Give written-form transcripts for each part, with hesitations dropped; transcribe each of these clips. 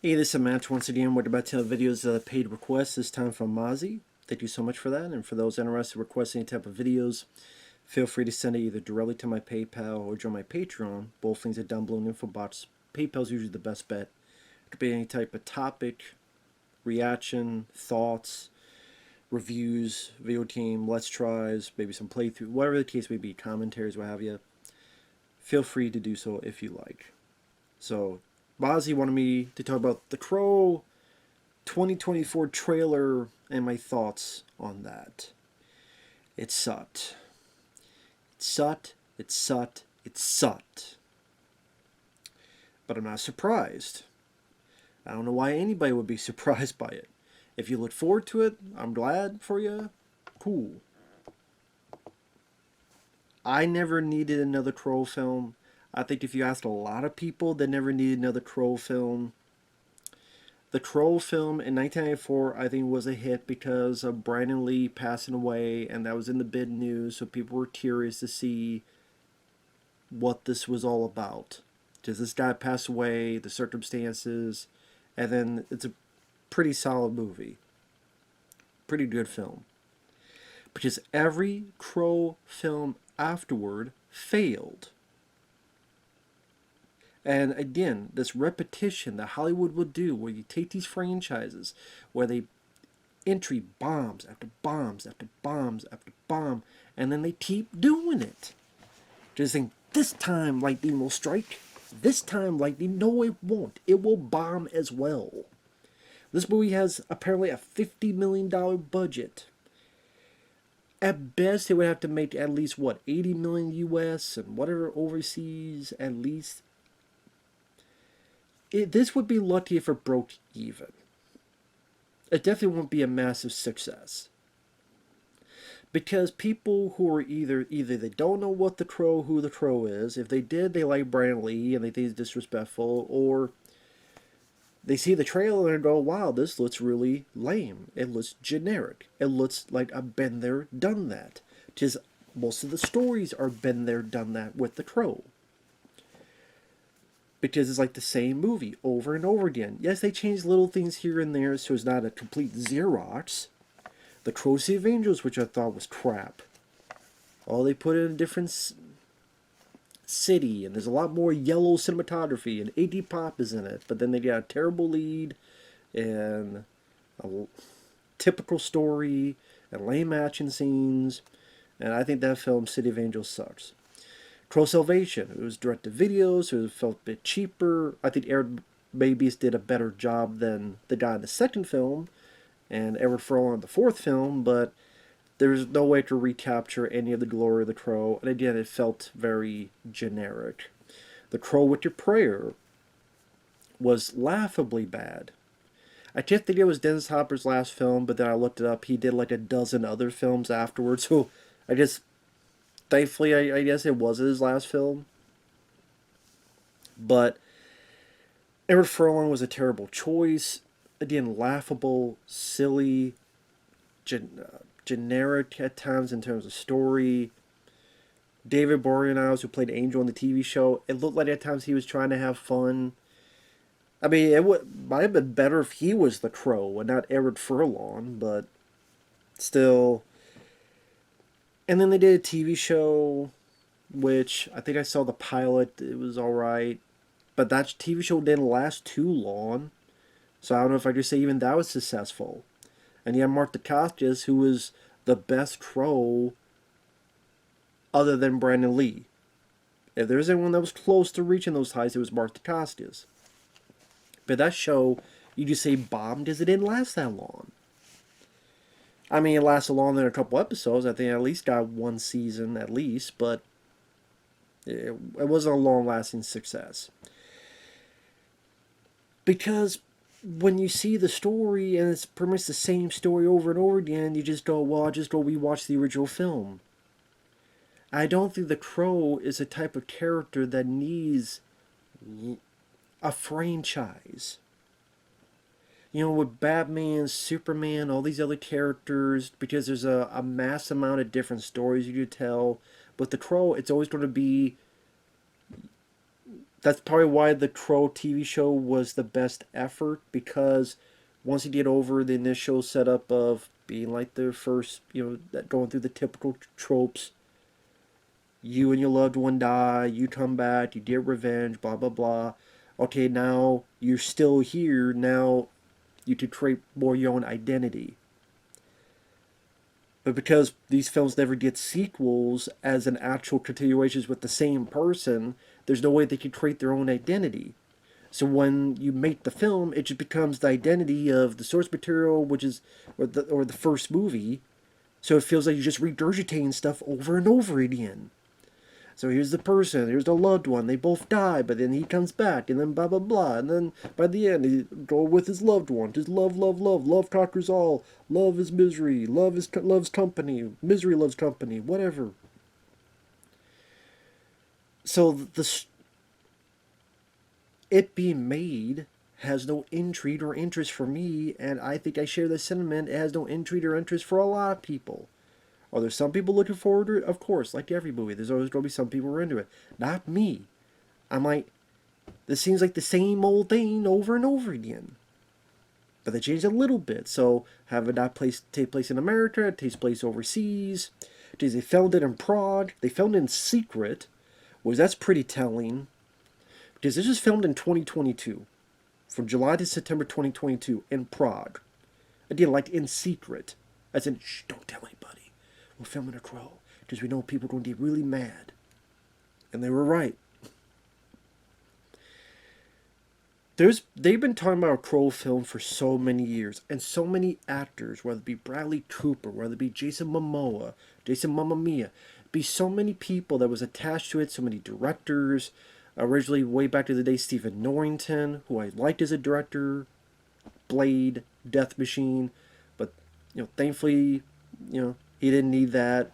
Hey, this is Matt once again. We're about to have videos paid requests, this time from Masi. Thank you so much for that. And for those interested in requesting any type of videos, feel free to send it either directly to my PayPal or join my Patreon. Both links are down below in the info box. PayPal is usually the best bet. It could be any type of topic, reaction, thoughts, reviews, video game, let's tries, maybe some playthrough, whatever the case may be, commentaries, what have you. Feel free to do so if you like. So, Mozzie wanted me to talk about The Crow 2024 trailer and my thoughts on that. It sucked. It sucked. It sucked. It sucked. But I'm not surprised. I don't know why anybody would be surprised by it. If you look forward to it, I'm glad for you. Cool. I never needed another Crow film. I think if you asked a lot of people, they never needed another Crow film. The Crow film in 1994, I think, was a hit because of Brandon Lee passing away, and that was in the big news, so people were curious to see what this was all about. Does this guy pass away, the circumstances, and then it's a pretty solid movie. Pretty good film. Because every Crow film afterward failed. And again, this repetition that Hollywood would do, where you take these franchises, where they entry bombs after bombs after bombs after bomb, and then they keep doing it. Just think, this time lightning will strike. This time lightning, no, it won't. It will bomb as well. This movie has apparently a $50 million budget. At best, it would have to make at least, what, 80 million US and whatever overseas, at least. This would be lucky if it broke even. It definitely won't be a massive success. Because people who are either they don't know who the Crow is. If they did, they like Brandon Lee and they think he's disrespectful, or they see the trailer and go, wow, this looks really lame. It looks generic. It looks like I've been there, done that. Because most of the stories are been there, done that with the Crow. Because it's like the same movie over and over again. Yes, they changed little things here and there, so it's not a complete Xerox. The Crow City of Angels, which I thought was crap. Oh, they put in a different city, and there's a lot more yellow cinematography, and Iggy Pop is in it. But then they got a terrible lead, and a typical story, and lame action scenes. And I think that film, City of Angels, sucks. Crow Salvation, it was direct to video, so it felt a bit cheaper. I think Eric Babies did a better job than the guy in the second film, and Edward Furlong in the fourth film, but there's no way to recapture any of the glory of the Crow, and again, it felt very generic. The Crow with Your Prayer was laughably bad. I just think it was Dennis Hopper's last film, but then I looked it up. He did like a dozen other films afterwards, so I just, thankfully, I guess it was his last film. But Edward Furlong was a terrible choice. Again, laughable, silly, generic at times in terms of story. David Boreanaz, who played Angel on the TV show, it looked like at times he was trying to have fun. I mean, might have been better if he was the Crow and not Edward Furlong, but still. And then they did a TV show, which I think I saw the pilot. It was alright. But that TV show didn't last too long. So I don't know if I could say even that was successful. And you have Mark Dacascos, who was the best Crow other than Brandon Lee. If there was anyone that was close to reaching those heights, it was Mark Dacascos. But that show, you just say bombed because it didn't last that long. I mean, it lasted longer than a couple episodes. I think it at least got one season at least, but it wasn't a long-lasting success. Because when you see the story and it's pretty much the same story over and over again, you just go, well, I'll just go rewatch the original film. I don't think the Crow is a type of character that needs a franchise. You know, with Batman, Superman, all these other characters, because there's a mass amount of different stories you could tell. But the Crow, it's always going to be That's probably why the Crow TV show was the best effort, because once you get over the initial setup of being like the first, going through the typical tropes, you and your loved one die, you come back, you get revenge, blah, blah, blah. Okay, now you're still here. Now you could create more your own identity. But because these films never get sequels as an actual continuations with the same person, there's no way they could create their own identity. So when you make the film, it just becomes the identity of the source material, which is or the first movie. So it feels like you're just regurgitating stuff over and over again. So here's the person, here's the loved one. They both die, but then he comes back, and then blah blah blah, and then by the end he go with his loved one. Just love, love, love. Love conquers all. Love is misery. Love is loves company. Misery loves company. Whatever. So it being made has no intrigue or interest for me, and I think I share this sentiment. It has no intrigue or interest for a lot of people. Are there some people looking forward to it? Of course, like every movie, there's always going to be some people who are into it. Not me. I'm like, this seems like the same old thing over and over again. But they changed a little bit. So have it not take place in America, it takes place overseas. Because they filmed it in Prague. They filmed it in secret, which that's pretty telling. Because this was filmed in 2022. From July to September 2022 in Prague. Again, like in secret. As in, shh, don't tell anybody. We're filming a Crow. Because we know people are going to get really mad. And they were right. They've been talking about a Crow film for so many years, and so many actors, whether it be Bradley Cooper, whether it be Jason Momoa, Jason Mamma Mia, be so many people that was attached to it, so many directors. Originally, way back to the day, Stephen Norrington, who I liked as a director, Blade, Death Machine, but thankfully, he didn't need that.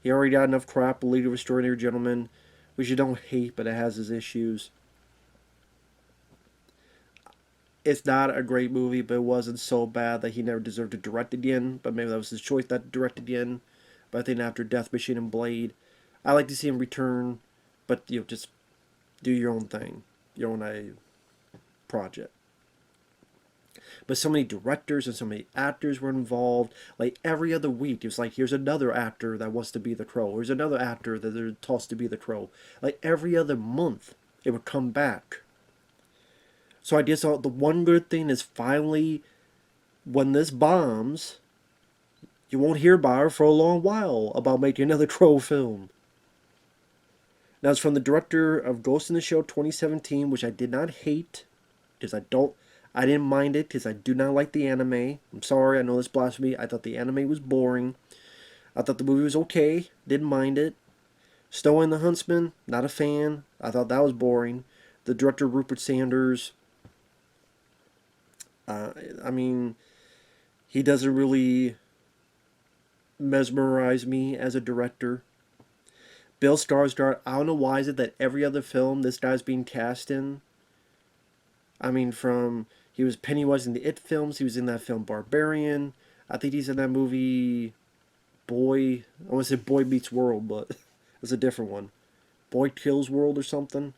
He already got enough crap. League of Extraordinary Gentlemen, which you don't hate, but it has its issues. It's not a great movie, but it wasn't so bad that he never deserved to direct again. But maybe that was his choice not to direct again. But I think after Death Machine and Blade, I like to see him return. But just do your own thing, your own project. But so many directors and so many actors were involved. Like every other week, it was like, here's another actor that wants to be the Crow. Here's another actor that they're tossed to be the Crow. Like every other month, it would come back. So I guess the one good thing is finally, when this bombs, you won't hear about her for a long while about making another Crow film. Now it's from the director of Ghost in the Shell 2017, which I did not hate, because I didn't mind it, because I do not like the anime. I'm sorry, I know this blasphemy. I thought the anime was boring. I thought the movie was okay, didn't mind it. Stowe and the Huntsman, not a fan. I thought that was boring. The director, Rupert Sanders, he doesn't really mesmerize me as a director. Bill Skarsgård, I don't know why is it that every other film this guy's being cast in. He was Pennywise in the It films. He was in that film Barbarian. I think he's in that movie I want to say Boy Meets World, but it's a different one. Boy Kills World or something.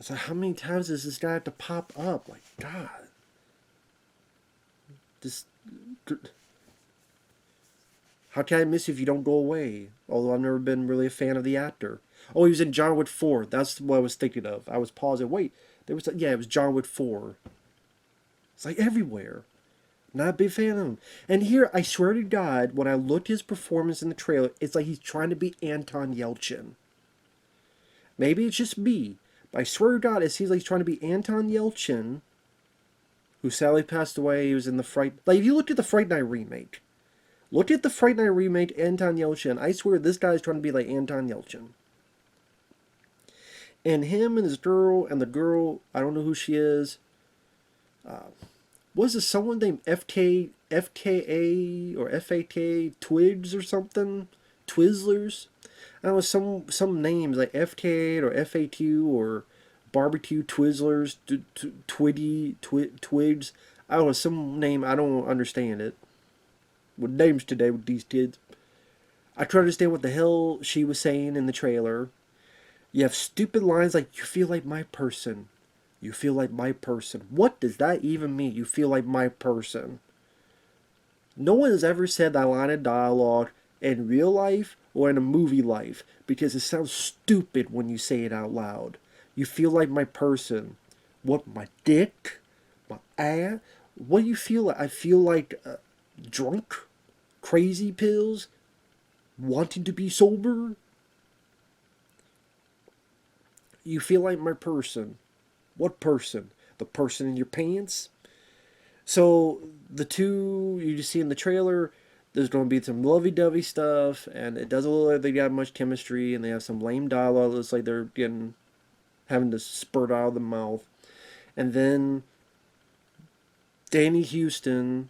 So how many times does this guy have to pop up? Like, God. How can I miss you if you don't go away? Although I've never been really a fan of the actor. Oh, he was in John Wick 4. That's what I was thinking of. I was pausing. Wait, it was John Wick 4. It's like everywhere. Not a big fan of him. And here, I swear to God, when I looked at his performance in the trailer, it's like he's trying to be Anton Yelchin. Maybe it's just me. But I swear to God, it seems like he's trying to be Anton Yelchin, who sadly passed away. He was in the Fright... Like, if you look at the Fright Night remake, Anton Yelchin, I swear this guy's trying to be like Anton Yelchin. And him and his girl, and the girl, I don't know who she is. Was it someone named FKA or FAK Twigs or something? Twizzlers? I don't know, some names like FK or FAQ or Barbecue Twizzlers, Twigs. I don't know, some name, I don't understand it. With names today with these kids. I try to understand what the hell she was saying in the trailer. You have stupid lines like, you feel like my person. You feel like my person. What does that even mean? You feel like my person. No one has ever said that line of dialogue in real life or in a movie life because it sounds stupid when you say it out loud. You feel like my person. What, my dick? My ass? What do you feel like? I feel like drunk? Crazy pills? Wanting to be sober? You feel like my person. What person? The person in your pants? So the two you just see in the trailer, there's going to be some lovey-dovey stuff, and it doesn't look like they got much chemistry, and they have some lame dialogue. It looks like they're getting having to spurt out of the mouth, and then Danny Houston,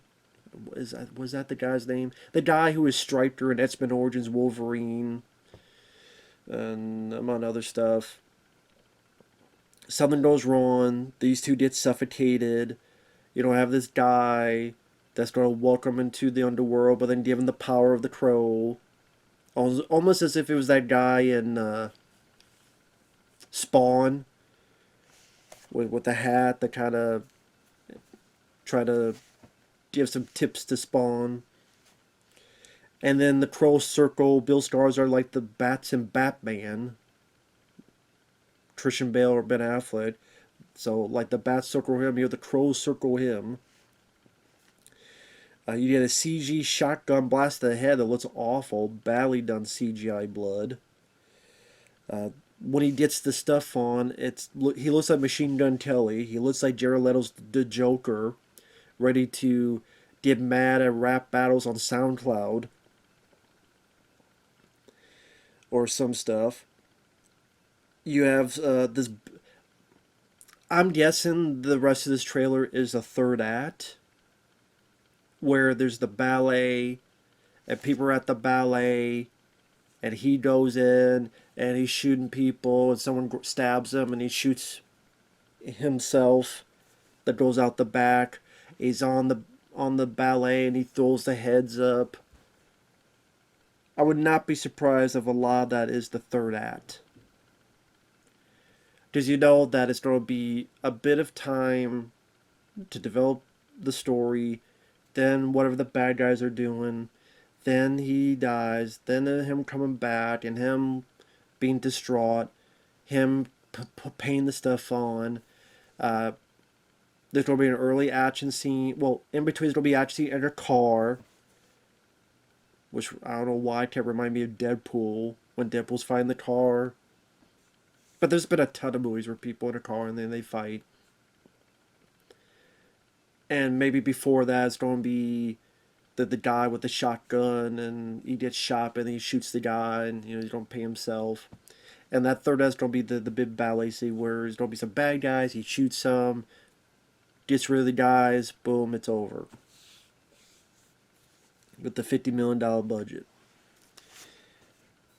was that the guy's name? The guy who was Striker in X-Men Origins Wolverine, and among other stuff. Something goes wrong. These two get suffocated. You don't have this guy that's going to welcome into the underworld, but then give him the power of the crow. Almost as if it was that guy in Spawn with the hat that kind of try to give some tips to Spawn. And then the crow circle, Bill Skarsgård like the bats in Batman. Christian Bale or Ben Affleck. So like the bats circle him, you have the crows circle him. You get a CG shotgun blast to the head that looks awful, badly done CGI blood. When he gets the stuff on, he looks like Machine Gun Kelly. He looks like Jared Leto's the Joker, ready to get mad at rap battles on SoundCloud or some stuff. You have this. I'm guessing the rest of this trailer is a third act where there's the ballet and people are at the ballet and he goes in and he's shooting people and someone stabs him and he shoots himself that goes out the back. He's on the ballet and he throws the heads up. I would not be surprised if a lot of that is the third act. Because you know that it's going to be a bit of time to develop the story, then whatever the bad guys are doing, then he dies, then him coming back and him being distraught, him paying the stuff on. There's going to be an early action scene. Well, in between there's going to be action scene in a car, which I don't know why it kept reminding me of Deadpool, when Deadpool's fighting the car. But there's been a ton of movies where people in a car and then they fight. And maybe before that it's going to be the guy with the shotgun and he gets shot and he shoots the guy and he's going to pay himself. And that third act's going to be the big ballet scene where there's going to be some bad guys, he shoots some, gets rid of the guys, boom, it's over. With the $50 million budget.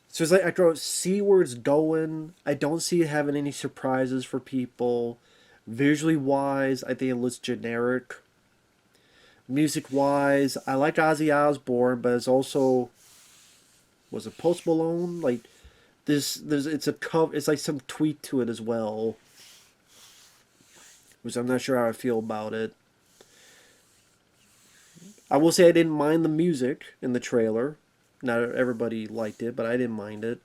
So it's like I don't see where it's going. I don't see it having any surprises for people. Visually wise, I think it looks generic. Music wise, I like Ozzy Osbourne, but it's also, was it Post Malone? Like it's a cover. It's like some tweet to it as well, which I'm not sure how I feel about it. I will say I didn't mind the music in the trailer. Not everybody liked it, but I didn't mind it.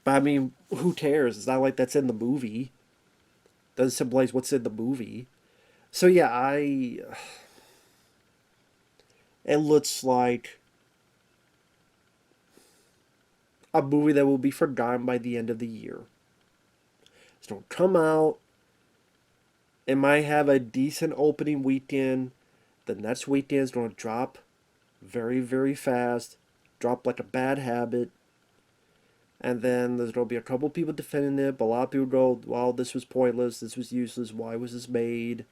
But I mean, who cares? It's not like that's in the movie. Doesn't symbolize what's in the movie. So yeah, it looks like a movie that will be forgotten by the end of the year. It's going to come out. It might have a decent opening weekend. The next weekend is going to drop very, very fast. Drop like a bad habit. And then there's going to be a couple people defending it, but a lot of people go, well, this was pointless, this was useless, why was this made?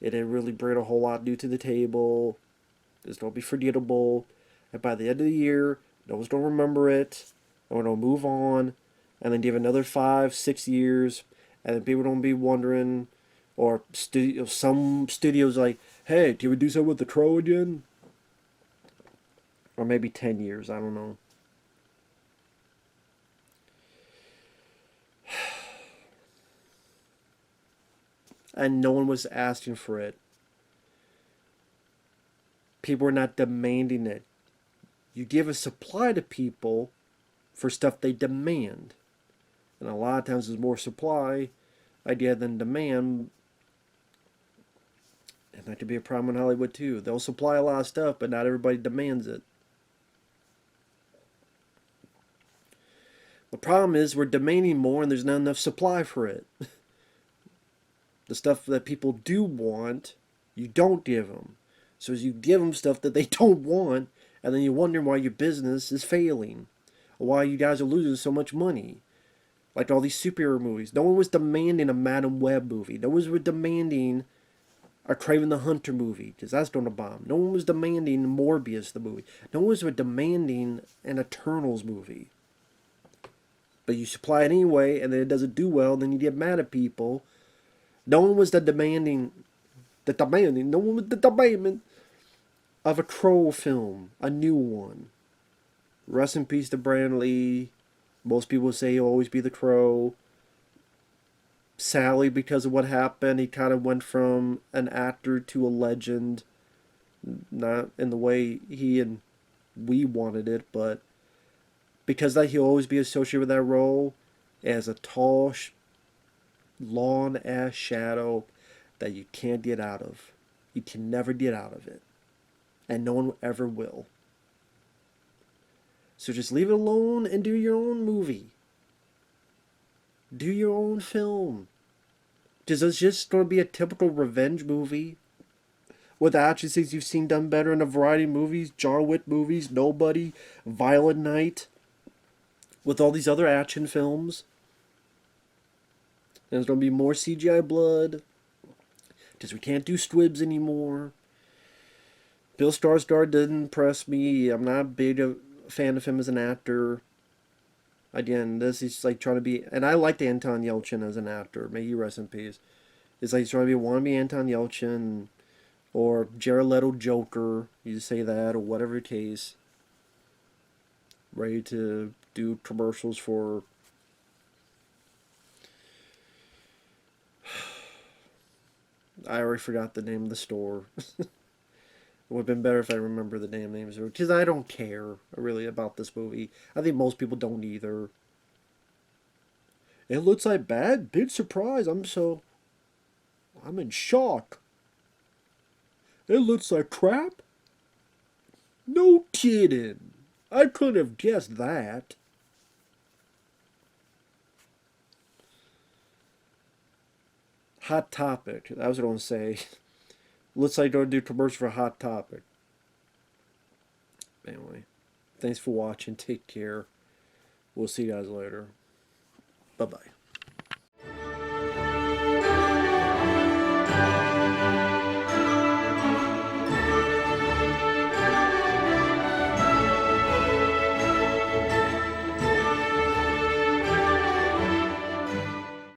It didn't really bring a whole lot new to the table. It's going to be forgettable. And by the end of the year, no one's going to remember it. And we're going to move on. And then give another 5-6 years. And then people don't be wondering, or some studios like, hey, can we do something with the Crow again? Or maybe 10 years, I don't know. and no one was asking for it. People were not demanding it. You give a supply to people for stuff they demand. And a lot of times there's more supply idea than demand. And that could be a problem in Hollywood too. They'll supply a lot of stuff, but not everybody demands it. The problem is we're demanding more and there's not enough supply for it. The stuff that people do want, you don't give them. So as you give them stuff that they don't want, and then you wonder why your business is failing, or why you guys are losing so much money. Like all these superhero movies. No one was demanding a Madam Web movie. No one was demanding a Kraven the Hunter movie, because that's going to bomb. No one was demanding Morbius the movie. No one was demanding an Eternals movie. But you supply it anyway, and then it doesn't do well, and then you get mad at people. No one was demanding no one was demanding of a Crow film, a new one. Rest in peace to Brandon Lee. Most people say he'll always be the Crow. Sadly, because of what happened, he kind of went from an actor to a legend. Not in the way he and we wanted it, but because that he'll always be associated with that role as a tall, long-ass shadow that you can't get out of. You can never get out of it. And no one ever will. So just leave it alone and do your own movie. Do your own film. Because it's just going to be a typical revenge movie with actresses you've seen done better in a variety of movies. John Wick movies, Nobody, Violent Night. With all these other action films. And there's going to be more CGI blood. Because we can't do squibs anymore. Bill Skarsgård didn't impress me. I'm not big a fan of him as an actor. Again, this is like trying to be... And I liked Anton Yelchin as an actor. May he rest in peace. It's like he's trying to be wannabe Anton Yelchin. Or Jared Leto Joker. You just say that. Or whatever the case. Ready to do commercials for... I already forgot the name of the store. It would have been better if I remember the damn names. Because I don't care, really, about this movie. I think most people don't either. It looks like bad. Big surprise. I'm in shock. It looks like crap? No kidding. I couldn't have guessed that. Hot Topic. That was what I want to say. Looks like they're going to do commercial for Hot Topic. Anyway, thanks for watching. Take care. We'll see you guys later. Bye-bye.